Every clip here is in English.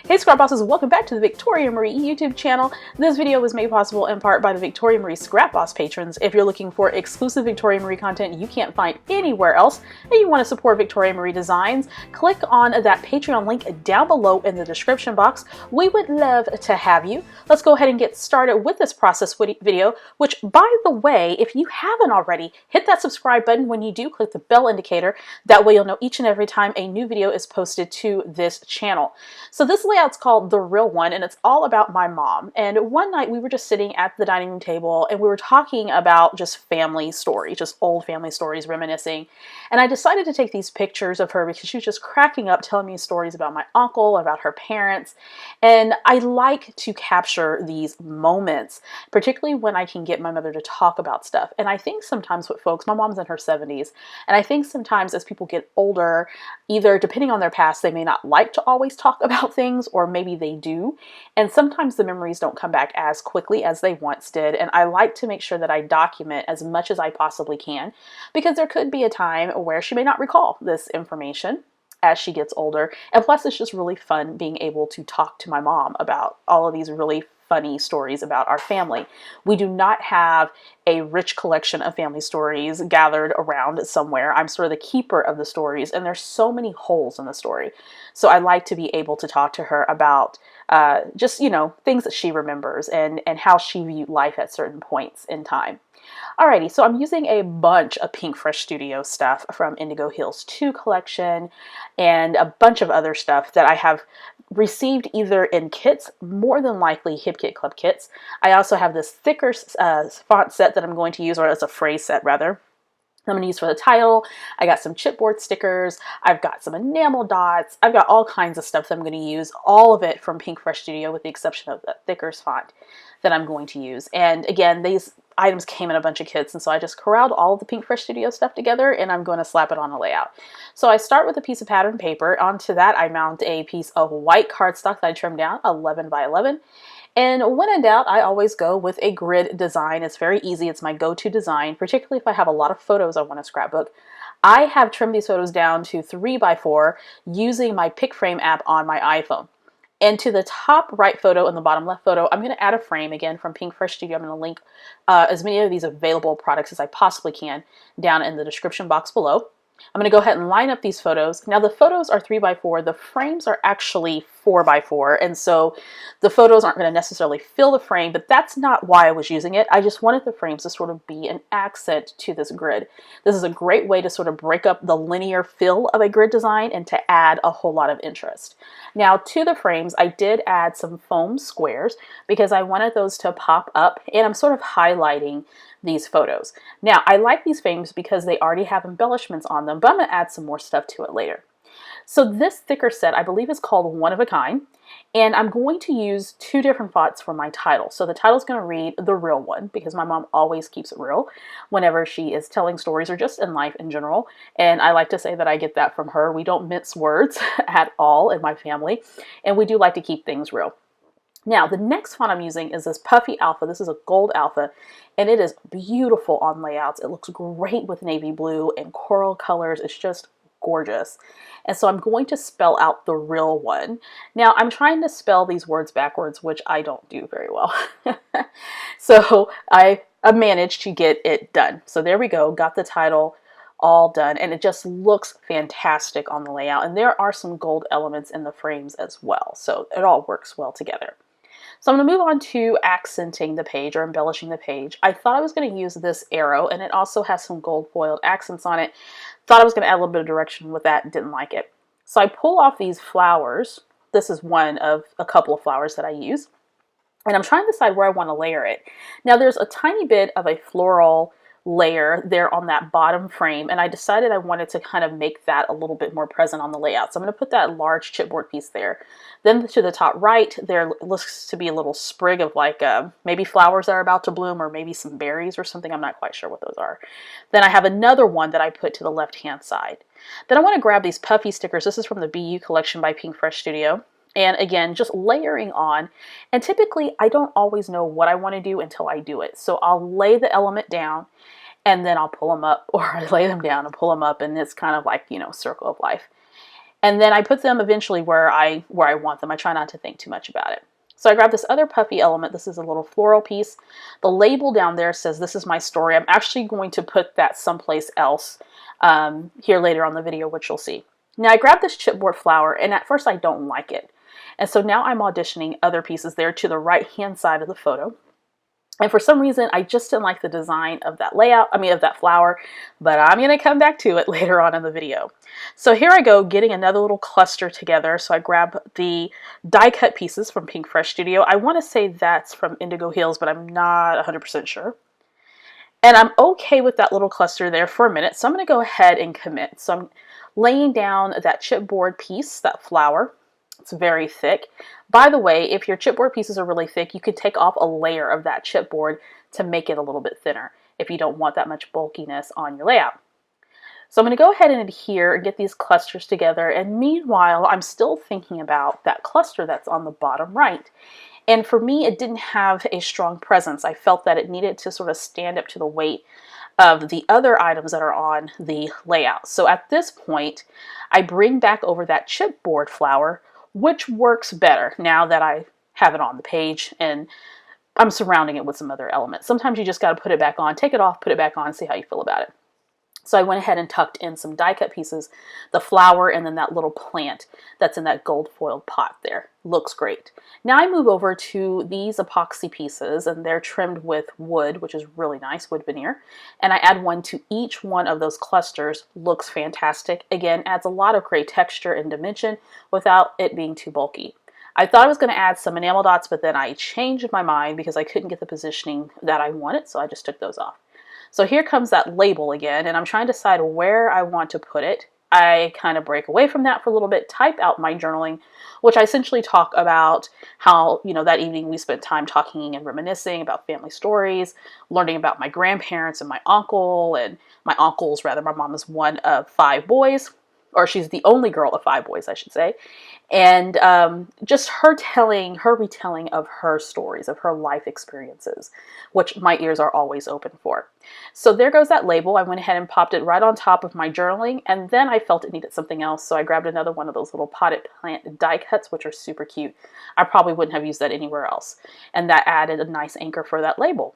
Hey Scrap Bosses, welcome back to the Victoria Marie YouTube channel. This video was made possible in part by the Victoria Marie Scrap Boss patrons. If you're looking for exclusive Victoria Marie content you can't find anywhere else and you want to support Victoria Marie designs, click on that Patreon link down below in the description box. We would love to have you. Let's go ahead and get started with this process video, which, by the way, if you haven't already, hit that subscribe button. When you do, click the bell indicator. That way you'll know each and every time a new video is posted to this channel. So this layout's called The Real One, and it's all about my mom. And one night we were just sitting at the dining room table and we were talking about just family stories, just old family stories, reminiscing. And I decided to take these pictures of her because she was just cracking up, telling me stories about my uncle, about her parents. And I like to capture these moments, particularly when I can get my mother to talk about stuff. And I think sometimes with folks, my mom's in her 70s, and I think sometimes as people get older, either depending on their past, they may not like to always talk about things, or maybe they do. And sometimes the memories don't come back as quickly as they once did. And I like to make sure that I document as much as I possibly can, because there could be a time where she may not recall this information as she gets older. And plus, it's just really fun being able to talk to my mom about all of these really funny stories about our family. We do not have a rich collection of family stories gathered around somewhere. I'm sort of the keeper of the stories, and there's so many holes in the story. So I like to be able to talk to her about just, you know, things that she remembers and how she viewed life at certain points in time. Alrighty, so I'm using a bunch of Pink Fresh Studio stuff from Indigo Hills 2 collection and a bunch of other stuff that I have received either in kits, more than likely Hip Kit Club kits. I also have this thicker font set that I'm going to use, or it's a phrase set rather. I'm going to use for the title. I got some chipboard stickers. I've got some enamel dots. I've got all kinds of stuff that I'm going to use, all of it from Pink Fresh Studio with the exception of the thicker font that I'm going to use. And again, these items came in a bunch of kits, and so I just corralled all of the Pink Fresh Studio stuff together and I'm going to slap it on a layout. So I start with a piece of pattern paper. Onto that I mount a piece of white cardstock that I trimmed down 11 by 11. And when in doubt, I always go with a grid design. It's very easy. It's my go-to design, particularly if I have a lot of photos I want to scrapbook. I have trimmed these photos down to 3 by 4 using my pick frame app on my iPhone. And to the top right photo and the bottom left photo, I'm going to add a frame again from Pink Fresh Studio. I'm going to link as many of these available products as I possibly can down in the description box below. I'm going to go ahead and line up these photos. Now the photos are 3 by 4. The frames are actually 4 by 4. And so the photos aren't going to necessarily fill the frame, but that's not why I was using it. I just wanted the frames to sort of be an accent to this grid. This is a great way to sort of break up the linear feel of a grid design and to add a whole lot of interest. Now to the frames, I did add some foam squares because I wanted those to pop up, and I'm sort of highlighting these photos. Now, I like these frames because they already have embellishments on them, but I'm going to add some more stuff to it later. So this thicker set, I believe, is called One of a Kind, and I'm going to use 2 different fonts for my title. So the title is going to read The Real One, because my mom always keeps it real whenever she is telling stories or just in life in general, and I like to say that I get that from her. We don't mince words at all in my family, and we do like to keep things real. Now, the next font I'm using is this Puffy Alpha. This is a gold alpha, and it is beautiful on layouts. It looks great with navy blue and coral colors. It's just gorgeous. And so I'm going to spell out The Real One. Now, I'm trying to spell these words backwards, which I don't do very well. So I managed to get it done. So there we go. Got the title all done, and it just looks fantastic on the layout. And there are some gold elements in the frames as well. So it all works well together. So I'm going to move on to accenting the page or embellishing the page. I thought I was going to use this arrow, and it also has some gold foiled accents on it. Thought I was going to add a little bit of direction with that, didn't like it. So I pull off these flowers. This is one of a couple of flowers that I use. And I'm trying to decide where I want to layer it. Now there's a tiny bit of a floral layer there on that bottom frame, and I decided I wanted to kind of make that a little bit more present on the layout. So I'm going to put that large chipboard piece there. Then to the top right, there looks to be a little sprig of like maybe flowers that are about to bloom, or maybe some berries or something. I'm not quite sure what those are. Then I have another one that I put to the left hand side. Then I want to grab these puffy stickers. This is from the BU collection by Pink Fresh Studio. And again, just layering on. And typically, I don't always know what I want to do until I do it. So I'll lay the element down, and then I'll pull them up, or I lay them down and pull them up, and it's kind of like, you know, circle of life. And then I put them eventually where I want them. I try not to think too much about it. So I grabbed this other puffy element. This is a little floral piece. The label down there says, "This is my story." I'm actually going to put that someplace else here later on the video, which you'll see. Now I grabbed this chipboard flower, and at first I don't like it. And so now I'm auditioning other pieces there to the right-hand side of the photo. And for some reason, I just didn't like the design of that layout, of that flower, but I'm going to come back to it later on in the video. So here I go, getting another little cluster together. So I grab the die cut pieces from Pink Fresh Studio. I want to say that's from Indigo Hills, but I'm not 100% sure. And I'm okay with that little cluster there for a minute. So I'm going to go ahead and commit. So I'm laying down that chipboard piece, that flower. It's very thick. By the way, if your chipboard pieces are really thick, you could take off a layer of that chipboard to make it a little bit thinner if you don't want that much bulkiness on your layout. So I'm going to go ahead and adhere and get these clusters together. And meanwhile, I'm still thinking about that cluster that's on the bottom right. And for me, it didn't have a strong presence. I felt that it needed to sort of stand up to the weight of the other items that are on the layout. So at this point, I bring back over that chipboard flower, which works better now that I have it on the page and I'm surrounding it with some other elements. Sometimes you just got to put it back on, take it off, put it back on, see how you feel about it. So I went ahead and tucked in some die cut pieces, the flower, and then that little plant that's in that gold foiled pot there. Looks great. Now I move over to these epoxy pieces, and they're trimmed with wood, which is really nice, wood veneer. And I add one to each one of those clusters. Looks fantastic. Again, adds a lot of great texture and dimension without it being too bulky. I thought I was going to add some enamel dots, but then I changed my mind because I couldn't get the positioning that I wanted, so I just took those off. So here comes that label again, and I'm trying to decide where I want to put it. I kind of break away from that for a little bit, type out my journaling, which I essentially talk about how, that evening we spent time talking and reminiscing about family stories, learning about my grandparents and my uncle, and my uncles, rather. My mom is one of 5 boys, or she's the only girl of 5 boys, I should say. And just her retelling of her stories, of her life experiences, which my ears are always open for. So there goes that label. I went ahead and popped it right on top of my journaling, and then I felt it needed something else, so I grabbed another one of those little potted plant die cuts, which are super cute. I probably wouldn't have used that anywhere else, and that added a nice anchor for that label.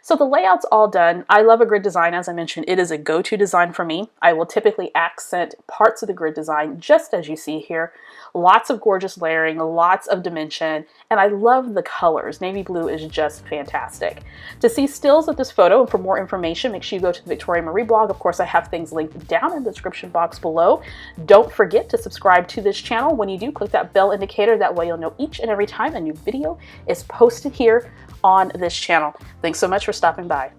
So the layout's all done. I love a grid design. As I mentioned, it is a go-to design for me. I will typically accent parts of the grid design just as you see here. Lots of gorgeous layering, lots of dimension, and I love the colors. Navy blue is just fantastic. To see stills of this photo and for more information, make sure you go to the Victoria Marie blog. Of course, I have things linked down in the description box below. Don't forget to subscribe to this channel. When you do, click that bell indicator. That way you'll know each and every time a new video is posted here on this channel. Thanks so much for stopping by.